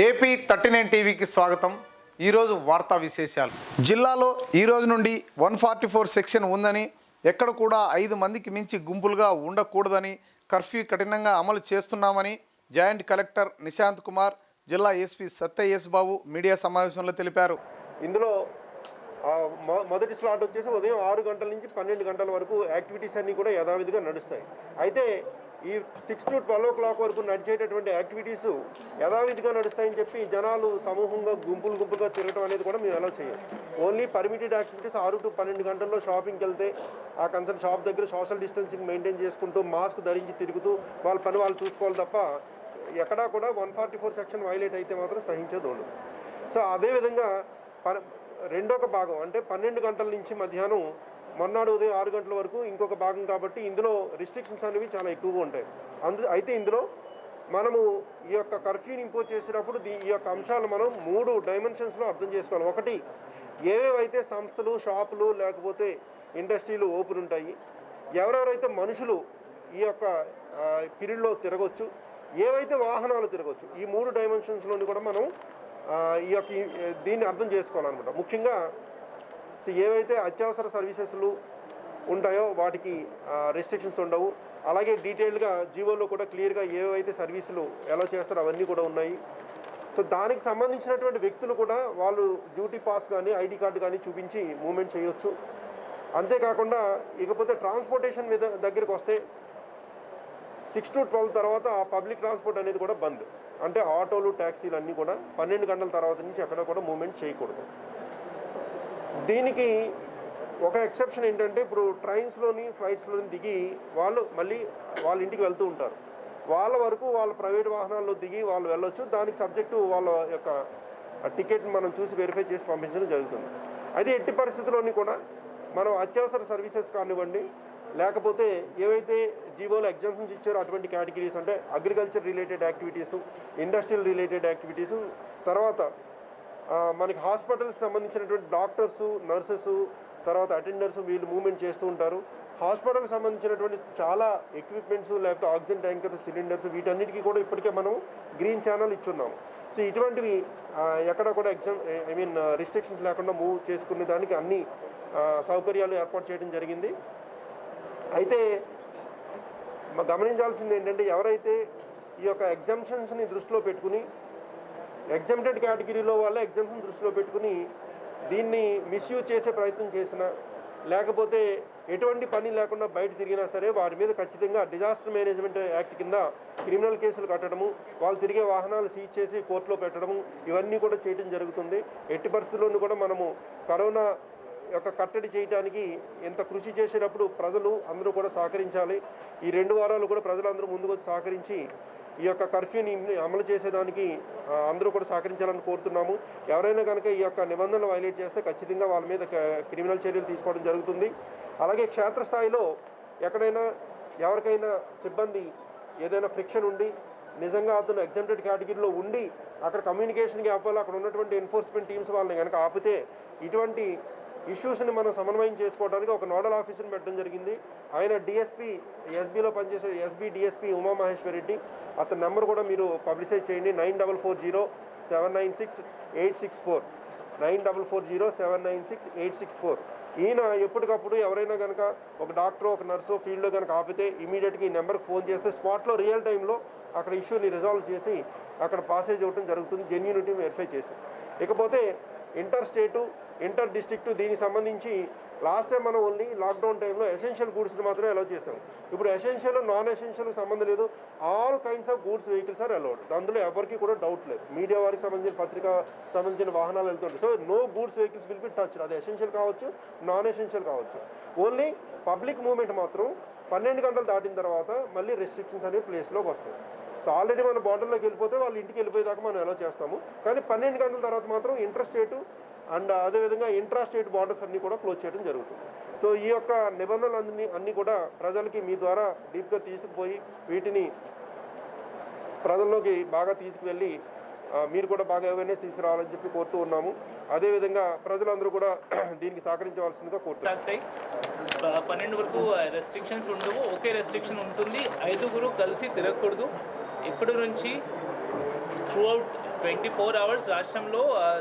AP 39 టీవీకి స్వాగతం। ఈరోజు వార్తా విశేషాలు। జిల్లాలో ఈ రోజు నుండి 144 సెక్షన్ ఉందని, ఎక్కడ కూడా 5 మందికి మించి గుంపులుగా ఉండకూడదని కర్ఫ్యూ కఠినంగా అమలు చేస్తున్నామని జాయింట్ కలెక్టర్ నిశాంత్ కుమార్, జిల్లా ఎస్పీ సత్య ఎస్ బాబు మీడియా సమావేశంలో తెలిపారు। ఇందులో మొదటి స్లాట్ వచ్చేసి ఉదయం 6 గంటల నుంచి 12 గంటల వరకు యాక్టివిటీస్ అన్నీ కూడా యథావిధిగా నడుస్తాయి। అయితే ఈ 6 to 12 o'clock వరకు నడిచేటటువంటి యాక్టివిటీస్ యథావిధిగా నడుస్తాయని చెప్పి జనాలు సమూహంగా గుంపులుగా తిరగడం అనేది కూడా మేము ఎలా చేయం। ఓన్లీ పర్మిటెడ్ యాక్టివిటీస్ 6 to 12 గంటల్లో షాపింగ్కి వెళ్తే ఆ కన్సర్న్ షాప్ దగ్గర సోషల్ డిస్టెన్సింగ్ మెయింటైన్ చేసుకుంటూ మాస్క్ ధరించి తిరుగుతూ వాళ్ళ పని వాళ్ళు చూసుకోవాలి తప్ప ఎక్కడా కూడా 144 సెక్షన్ వైలేట్ అయితే మాత్రం సహించేది ఉండదు। సో అదేవిధంగా రెండొక భాగం అంటే 12 గంటల నుంచి మధ్యాహ్నం మొన్నాడు ఉదయం 6 గంటల వరకు ఇంకొక భాగం కాబట్టి ఇందులో రిస్ట్రిక్షన్స్ అనేవి చాలా ఎక్కువగా ఉంటాయి। అయితే ఇందులో మనము ఈ యొక్క కర్ఫ్యూని ఇంపోజ్ చేసేటప్పుడు ఈ యొక్క అంశాలు మనం 3 డైమెన్షన్స్లో అర్థం చేసుకోవాలి। ఒకటి, ఏవేవైతే సంస్థలు, షాపులు లేకపోతే ఇండస్ట్రీలు ఓపెన్ ఉంటాయి, ఎవరెవరైతే మనుషులు ఈ యొక్క పీరియడ్లో తిరగవచ్చు, ఏవైతే వాహనాలు తిరగవచ్చు, ఈ 3 డైమెన్షన్స్లోని కూడా మనం ఈ యొక్క దీన్ని అర్థం చేసుకోవాలన్నమాట। ముఖ్యంగా ఏవైతే అత్యవసర సర్వీసెస్లు ఉంటాయో వాటికి రెస్ట్రిక్షన్స్ ఉండవు। అలాగే డీటెయిల్డ్గా జీవోలో కూడా క్లియర్గా ఏవైతే సర్వీసులు ఎలా చేస్తారో అవన్నీ కూడా ఉన్నాయి। సో దానికి సంబంధించినటువంటి వ్యక్తులు కూడా వాళ్ళు డ్యూటీ పాస్ కానీ ఐడి కార్డు కానీ చూపించి మూవ్మెంట్ చేయొచ్చు। అంతేకాకుండా ఇకపోతే ట్రాన్స్పోర్టేషన్ దగ్గరికి వస్తే 6 to 12 తర్వాత పబ్లిక్ ట్రాన్స్పోర్ట్ అనేది కూడా బంద్, అంటే ఆటోలు, ట్యాక్సీలు అన్నీ కూడా 12 గంటల తర్వాత నుంచి ఎక్కడ కూడా మూవ్మెంట్ చేయకూడదు। దీనికి ఒక ఎక్సెప్షన్ ఏంటంటే, ఇప్పుడు ట్రైన్స్లోని ఫ్లైట్స్లోని దిగి వాళ్ళు మళ్ళీ వాళ్ళ ఇంటికి వెళ్తూ ఉంటారు, వాళ్ళ వరకు వాళ్ళ ప్రైవేట్ వాహనాల్లో దిగి వాళ్ళు వెళ్ళొచ్చు। దానికి సబ్జెక్టు వాళ్ళ యొక్క టికెట్ని మనం చూసి వెరిఫై చేసి పంపించడం జరుగుతుంది। అయితే ఎట్టి పరిస్థితుల్లోని కూడా మనం అత్యవసర సర్వీసెస్ కానివ్వండి, లేకపోతే ఏవైతే జీవోలో ఎగ్జామ్షన్స్ ఇచ్చారో అటువంటి కేటగిరీస్ అంటే agriculture related activities, industrial related activities, తర్వాత మనకి హాస్పిటల్కి సంబంధించినటువంటి డాక్టర్సు, నర్సెస్, తర్వాత అటెండర్స్ వీళ్ళు మూవ్మెంట్ చేస్తూ ఉంటారు। హాస్పిటల్కి సంబంధించినటువంటి చాలా ఎక్విప్మెంట్స్, లేకపోతే ఆక్సిజన్ ట్యాంకర్స్, సిలిండర్స్, వీటన్నిటికీ కూడా ఇప్పటికే మనం గ్రీన్ ఛానల్ ఇచ్చున్నాము। సో ఇటువంటివి ఎక్కడ కూడా రిస్ట్రిక్షన్స్ లేకుండా మూవ్ చేసుకునే దానికి అన్ని సౌకర్యాలు ఏర్పాటు చేయడం జరిగింది। అయితే గమనించాల్సింది ఏంటంటే, ఎవరైతే ఈ యొక్క ఎగ్జామ్షన్స్ని దృష్టిలో పెట్టుకుని ఎగ్జామ్టెడ్ కేటగిరీలో వాళ్ళ ఎగ్జామ్షన్ దృష్టిలో పెట్టుకుని దీన్ని మిస్యూజ్ చేసే ప్రయత్నం చేసినా, లేకపోతే ఎటువంటి పని లేకుండా బయట తిరిగినా సరే వారి మీద ఖచ్చితంగా డిజాస్టర్ మేనేజ్మెంట్ యాక్ట్ కింద క్రిమినల్ కేసులు కట్టడము, వాళ్ళు తిరిగే వాహనాలు సీజ్ చేసి కోర్టులో పెట్టడము, ఇవన్నీ కూడా చేయడం జరుగుతుంది। ఎట్టి పరిస్థితుల్లోనూ కూడా మనము కరోనా యొక్క కట్టడి చేయడానికి ఎంత కృషి చేసేటప్పుడు ప్రజలు అందరూ కూడా సహకరించాలి। ఈ 2 వారాలు కూడా ప్రజలందరూ ముందుకు వచ్చి సహకరించి ఈ యొక్క కర్ఫ్యూని అమలు చేసేదానికి అందరూ కూడా సహకరించాలని కోరుతున్నాము। ఎవరైనా కనుక ఈ యొక్క నిబంధనలు వైలేట్ చేస్తే ఖచ్చితంగా వాళ్ళ మీద క్రిమినల్ చర్యలు తీసుకోవడం జరుగుతుంది। అలాగే క్షేత్రస్థాయిలో ఎక్కడైనా ఎవరికైనా సిబ్బంది ఏదైనా ఫ్రిక్షన్ ఉండి నిజంగా అతను ఎగ్జామ్టెడ్ కేటగిరీలో ఉండి అక్కడ కమ్యూనికేషన్ గ్యాప్ వల్ల అక్కడ ఉన్నటువంటి ఎన్ఫోర్స్మెంట్ టీమ్స్ వాళ్ళని కనుక ఆపితే ఇటువంటి ఇష్యూస్ని మనం సమన్వయం చేసుకోవడానికి ఒక నోడల్ ఆఫీసర్ని పెట్టడం జరిగింది। ఆయన డిఎస్పీ, ఎస్బీలో పనిచేసే ఎస్బీ డిఎస్పీ ఉమామహేశ్వరెడ్డి, అతని నెంబర్ కూడా మీరు పబ్లిసైజ్ చేయండి, 9440-796-864, 9440-796-864। ఈయన ఎప్పటికప్పుడు ఎవరైనా కనుక ఒక డాక్టర్, ఒక నర్సు ఫీల్డ్లో కనుక ఆపితే ఇమీడియట్గా ఈ నెంబర్కి ఫోన్ చేస్తే స్పాట్లో రియల్ టైంలో అక్కడ ఇష్యూని రిజాల్వ్ చేసి అక్కడ పాసేజ్ అవ్వడం జరుగుతుంది, జెన్యూనిటీ వెరిఫై చేసి। ఇకపోతే ఇంటర్ స్టేటు, ఇంటర్ డిస్ట్రిక్టు, దీనికి సంబంధించి లాస్ట్ టైం మనం ఓన్లీ లాక్డౌన్ టైంలో ఎసెన్షియల్ గూడ్స్ని మాత్రమే అలౌ చేస్తాం। ఇప్పుడు ఎసెన్షియల్, నాన్ ఎసెన్షియల్కి సంబంధం లేదు, all kinds of goods vehicles are allowed, అందులో ఎవరికి కూడా డౌట్ లేదు। మీడియా వారికి సంబంధించిన, పత్రిక సంబంధించిన వాహనాలు వెళ్తుంటాయి। So no goods vehicles will be touch, అది ఎసెన్షియల్ కావచ్చు, నాన్ ఎసెన్షియల్ కావచ్చు। ఓన్లీ పబ్లిక్ మూవ్మెంట్ మాత్రం 12 గంటలు దాటిన తర్వాత మళ్ళీ రెస్ట్రిక్షన్స్ అనేవి ప్లేస్లోకి వస్తాయి। సో ఆల్రెడీ మన బార్డర్లోకి వెళ్ళిపోతే వాళ్ళు ఇంటికి వెళ్ళిపోయేదాకా మనం ఎలా చేస్తాము, కానీ 12 గంటల తర్వాత మాత్రం ఇంటర్ స్టేటు అండ్ అదేవిధంగా ఇంట్రా స్టేట్ బార్డర్స్ అన్నీ కూడా క్లోజ్ చేయడం జరుగుతుంది। సో ఈ యొక్క నిబంధనలు అన్నీ కూడా ప్రజలకి మీ ద్వారా డీప్గా తీసుకుపోయి వీటిని ప్రజల్లోకి బాగా తీసుకువెళ్ళి మీరు కూడా బాగా అవేర్నెస్ తీసుకురావాలని చెప్పి కోరుతూ ఉన్నాము। అదేవిధంగా ప్రజలందరూ కూడా దీనికి సహకరించవలసిందిగా కోరుతున్నాం। 12 వరకు రెస్ట్రిక్షన్స్ ఉండవు, ఒకే రెస్ట్రిక్షన్ ఉంటుంది, 5గురు కలిసి తిరగకూడదు। ఇప్పటి నుంచి త్రూఅవుట్ 24 అవర్స్ రాష్ట్రంలో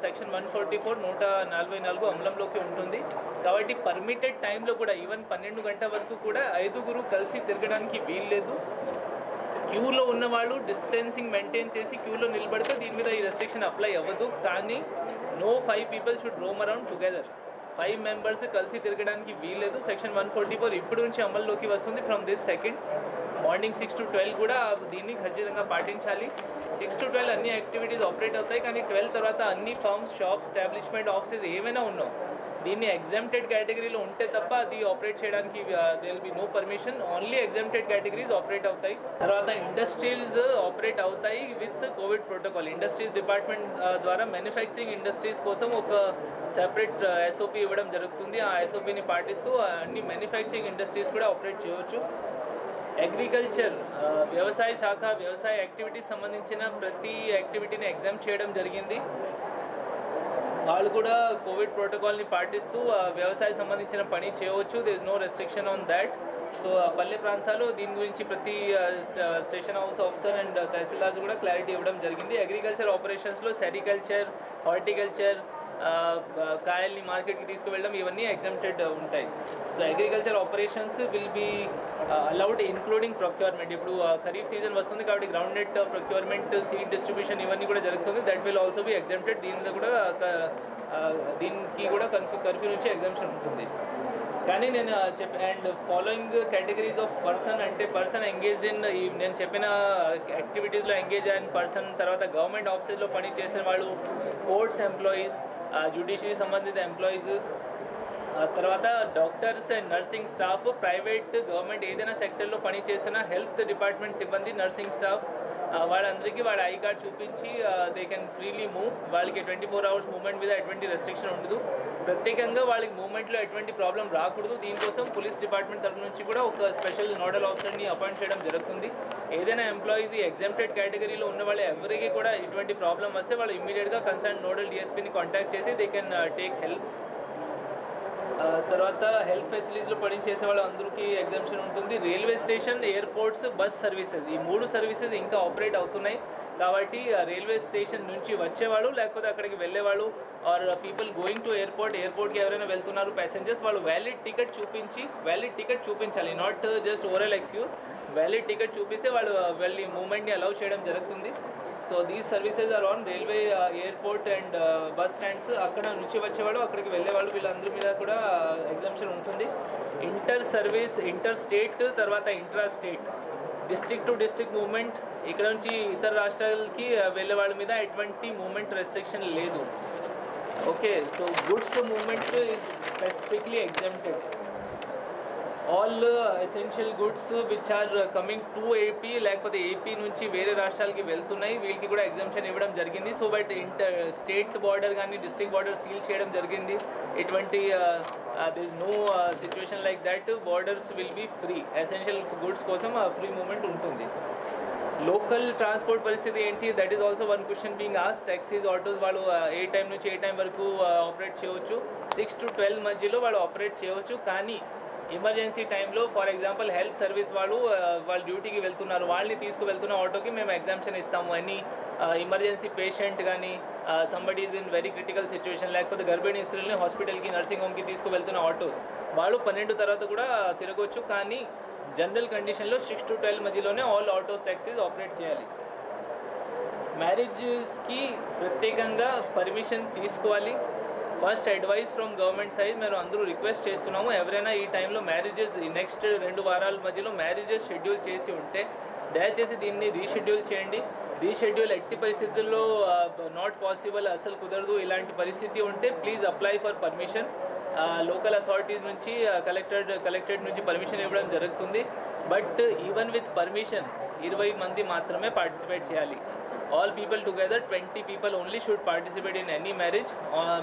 సెక్షన్ 144 144 అమలంలోకి ఉంటుంది. కాబట్టి పర్మిటెడ్ టైంలో కూడా ఈవెన్ 12 గంటల వరకు కూడా 5గురు కలిసి తిరగడానికి వీల్లేదు. క్యూలో ఉన్న వాళ్ళు డిస్టెన్సింగ్ మెయింటైన్ చేసి క్యూలో నిలబడితే దీని మీద ఈ రెస్ట్రిక్షన్ అప్లై అవ్వదు. కానీ no 5 people should roam around together. 5 members కలిసి తిరగడానికి వీల్లేదు. సెక్షన్ 144 ఇప్పటి నుంచి అమల్లోకి వస్తుంది from this second. Morning 6 to 12 కూడా దీన్ని ఖచ్చితంగా పాటించాలి. 6 to 12 అన్ని యాక్టివిటీస్ ఆపరేట్ అవుతాయి. కానీ 12 తర్వాత అన్ని ఫార్మ్స్, షాప్స్, ఎస్టాబ్లిష్మెంట్, ఆఫీసెస్ ఏమైనా ఉన్నాం దీన్ని ఎగ్జామ్టెడ్ కేటగిరీలో ఉంటే తప్ప అది ఆపరేట్ చేయడానికి there will be no permission. Only exempted categories operate అవుతాయి. తర్వాత ఇండస్ట్రీస్ ఆపరేట్ అవుతాయి with covid protocol. Industries department ద్వారా మ్యానుఫ్యాక్చరింగ్ ఇండస్ట్రీస్ కోసం ఒక సెపరేట్ ఎస్ఓపి ఇవ్వడం జరుగుతుంది. ఆ ఎస్ఓపిని పాటిస్తూ అన్ని మ్యానుఫ్యాక్చరింగ్ ఇండస్ట్రీస్ కూడా ఆపరేట్ చేయవచ్చు. అగ్రికల్చర్, వ్యవసాయ శాఖ, వ్యవసాయ యాక్టివిటీస్ సంబంధించిన ప్రతి యాక్టివిటీని ఎగ్జామ్ చేయడం జరిగింది. వాళ్ళు కూడా కోవిడ్ ప్రోటోకాల్ని పాటిస్తూ వ్యవసాయ సంబంధించిన పని చేయవచ్చు. There is no restriction on that. So పల్లె ప్రాంతాలు దీని గురించి ప్రతి station house officer and tahsildars కూడా క్లారిటీ ఇవ్వడం జరిగింది. అగ్రికల్చర్ ఆపరేషన్స్లో సెరికల్చర్, హార్టికల్చర్, కాయల్ని మార్కెట్కి తీసుకువెళ్ళడం ఇవన్నీ ఎగ్జామ్టెడ్ ఉంటాయి. So agriculture operations will be allowed including procurement. ఇప్పుడు ఖరీఫ్ సీజన్ వస్తుంది కాబట్టి groundnut procurement, seed distribution ఇవన్నీ కూడా జరుగుతుంది. That will also be exempted. దీనిలో కూడా దీనికి కూడా కర్ఫ్యూ నుంచి ఎగ్జామ్షన్ ఉంటుంది. కానీ నేను and following categories of person అంటే పర్సన్ ఎంగేజ్డ్ ఇన్ నేను చెప్పిన యాక్టివిటీస్లో ఎంగేజ్ అయిన పర్సన్, తర్వాత గవర్నమెంట్ ఆఫీసెస్లో పని చేసిన వాళ్ళు, కోర్ట్స్ ఎంప్లాయీస్, జ్యుడిషియరీ సంబంధిత ఎంప్లాయీస్, తర్వాత doctors and nursing staff, private, government ఏదైనా సెక్టర్లో పనిచేసిన హెల్త్ డిపార్ట్మెంట్ సిబ్బంది, నర్సింగ్ స్టాఫ్, వాళ్ళందరికీ వాళ్ళ ఐ కార్డ్ చూపించి దే కెన్ ఫ్రీలీ మూవ్. వాళ్ళకి 24 hours మూవ్మెంట్ మీద ఎటువంటి రెస్ట్రిక్షన్ ఉండదు. ప్రత్యేకంగా వాళ్ళకి మూవ్మెంట్లో ఎటువంటి ప్రాబ్లం రాకూడదు. దీనికోసం పోలీస్ డిపార్ట్మెంట్ తరఫు నుంచి కూడా ఒక స్పెషల్ నోడల్ ఆఫీసర్ని అపాయింట్ చేయడం జరుగుతుంది. ఏదైనా ఎంప్లాయీస్ ఈ ఎగ్జామ్టెడ్ కేటగిరీలో ఉన్న వాళ్ళు ఎవరికి కూడా ఇటువంటి ప్రాబ్లం వస్తే వాళ్ళు ఇమ్మీడియట్గా కన్సర్న్ నోడల్ డిఎస్పీని కాంటాక్ట్ చేసి దే కెన్ టేక్ హెల్ప్. తర్వాత హెల్త్ ఫెసిలిటీస్లో పనిచేసే వాళ్ళు అందరికీ ఎగ్జామ్షన్ ఉంటుంది. Railway station, airports, bus services ఈ 3 సర్వీసెస్ ఇంకా ఆపరేట్ అవుతున్నాయి. కాబట్టి రైల్వే స్టేషన్ నుంచి వచ్చేవాళ్ళు లేకపోతే అక్కడికి వెళ్ళేవాళ్ళు ఆర్ పీపుల్ గోయింగ్ టు ఎయిర్పోర్ట్కి ఎవరైనా వెళ్తున్నారు ప్యాసింజర్స్, వాళ్ళు వ్యాలిడ్ టికెట్ చూపించాలి. Not just oral excuse, valid ticket చూపిస్తే వాళ్ళు వెళ్ళి మూవ్మెంట్ని అలౌ చేయడం జరుగుతుంది. So these services are on railway, airport and bus stands. అక్కడ నుంచి వచ్చేవాళ్ళు అక్కడికి వెళ్ళేవాళ్ళు వీళ్ళందరి మీద కూడా ఎగ్జామ్షన్ ఉంటుంది. ఇంటర్ స్టేట్, తర్వాత intra state, district to district movement, ఇక్కడ నుంచి ఇతర రాష్ట్రాలకి వెళ్ళే వాళ్ళ మీద ఎటువంటి మూవ్మెంట్ రెస్ట్రిక్షన్ లేదు. Okay, so goods movement is specifically exempted. All essential goods which are coming to AP లేకపోతే ఏపీ నుంచి వేరే రాష్ట్రాలకి వెళ్తున్నాయి వీళ్ళకి కూడా ఎగ్జామ్షన్ ఇవ్వడం జరిగింది. సో బట్ స్టేట్ బార్డర్ కానీ డిస్ట్రిక్ట్ బార్డర్ సీల్ చేయడం జరిగింది. ఎటువంటి there is no situation like that. Borders will be free. Essential goods కోసం ఫ్రీ మూవ్మెంట్ ఉంటుంది. లోకల్ ట్రాన్స్పోర్ట్ పరిస్థితి ఏంటి? That is also one question being ఆస్. టాక్సీస్, ఆటోస్ వాళ్ళు ఏ టైం నుంచి ఏ టైం వరకు ఆపరేట్ చేయవచ్చు? 6 to 12 మధ్యలో వాళ్ళు ఆపరేట్ చేయవచ్చు. కానీ ఎమర్జెన్సీ టైంలో ఫర్ ఎగ్జాంపుల్ హెల్త్ సర్వీస్ వాళ్ళు డ్యూటీకి వెళ్తున్నారు, వాళ్ళని తీసుకువెళ్తున్న ఆటోకి మేము ఎగ్జామ్షన్ ఇస్తాము అని. ఎమర్జెన్సీ పేషెంట్ కానీ somebody is in very critical situation లేకపోతే గర్భిణీ స్త్రీలని హాస్పిటల్కి, నర్సింగ్ హోమ్కి తీసుకువెళ్తున్న ఆటోస్ వాళ్ళు 12 తర్వాత కూడా తిరగవచ్చు. కానీ జనరల్ కండిషన్లో 6 to 12 మధ్యలోనే ఆల్ ఆటోస్, ట్యాక్సీస్ ఆపరేట్ చేయాలి. మ్యారేజెస్కి ప్రత్యేకంగా పర్మిషన్ తీసుకోవాలి. First advice from government side మేము అందరూ రిక్వెస్ట్ చేస్తున్నాము, ఎవరైనా ఈ టైంలో మ్యారేజెస్ ఈ నెక్స్ట్ 2 వారాల మధ్యలో మ్యారేజెస్ షెడ్యూల్ చేసి ఉంటే దయచేసి దీన్ని రీషెడ్యూల్ చేయండి. రీషెడ్యూల్ ఎట్టి పరిస్థితుల్లో నాట్ పాసిబుల్, అసలు కుదరదు ఇలాంటి పరిస్థితి ఉంటే please apply for permission. Local authorities నుంచి కలెక్టరేట్ నుంచి పర్మిషన్ ఇవ్వడం జరుగుతుంది. బట్ ఈవెన్ విత్ పర్మిషన్ 20 మంది మాత్రమే పార్టిసిపేట్ చేయాలి. All people together, 20 people only should participate in any marriage.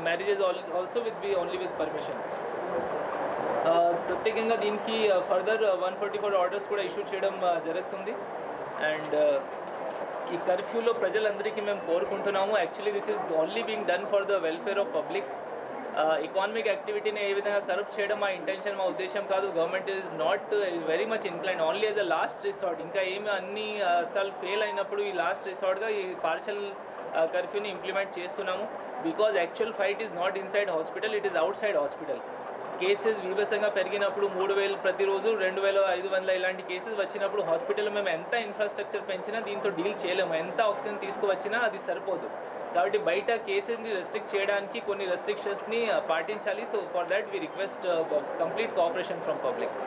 Marriages also will be only with permission. ప్రత్యేకంగా దీనికి ఫర్దర్ 144 ఆర్డర్స్ కూడా ఇష్యూ చేయడం జరుగుతుంది. అండ్ ఈ కర్ఫ్యూలో ప్రజలందరికీ మేము కోరుకుంటున్నాము, actually this is only being done for the welfare of public. Economic యాక్టివిటీని ఏ విధంగా కరప్ట్ చేయడం మా ఇంటెన్షన్, మా ఉద్దేశం కాదు. Government is not very much incline only as a last resort. ఇంకా ఏమి అన్ని అసలు ఫెయిల్ అయినప్పుడు ఈ లాస్ట్ రిసార్ట్గా ఈ పార్షల్ కర్ఫ్యూని ఇంప్లిమెంట్ చేస్తున్నాము. Because actual fight is not inside hospital, it is outside hospital. Cases విభసంగా పెరిగినప్పుడు 3,000 ప్రతిరోజు 2,500 ఇలాంటి కేసెస్ వచ్చినప్పుడు హాస్పిటల్లో మేము ఎంత ఇన్ఫ్రాస్ట్రక్చర్ పెంచినా దీంతో డీల్ చేయలేము. ఎంత ఆక్సిజన్ తీసుకువచ్చినా అది సరిపోదు. కాబట్టి బయట కేసెస్ని రెస్ట్రిక్ట్ చేయడానికి కొన్ని రెస్ట్రిక్షన్స్ని పాటించాలి. So for that we request complete cooperation from public.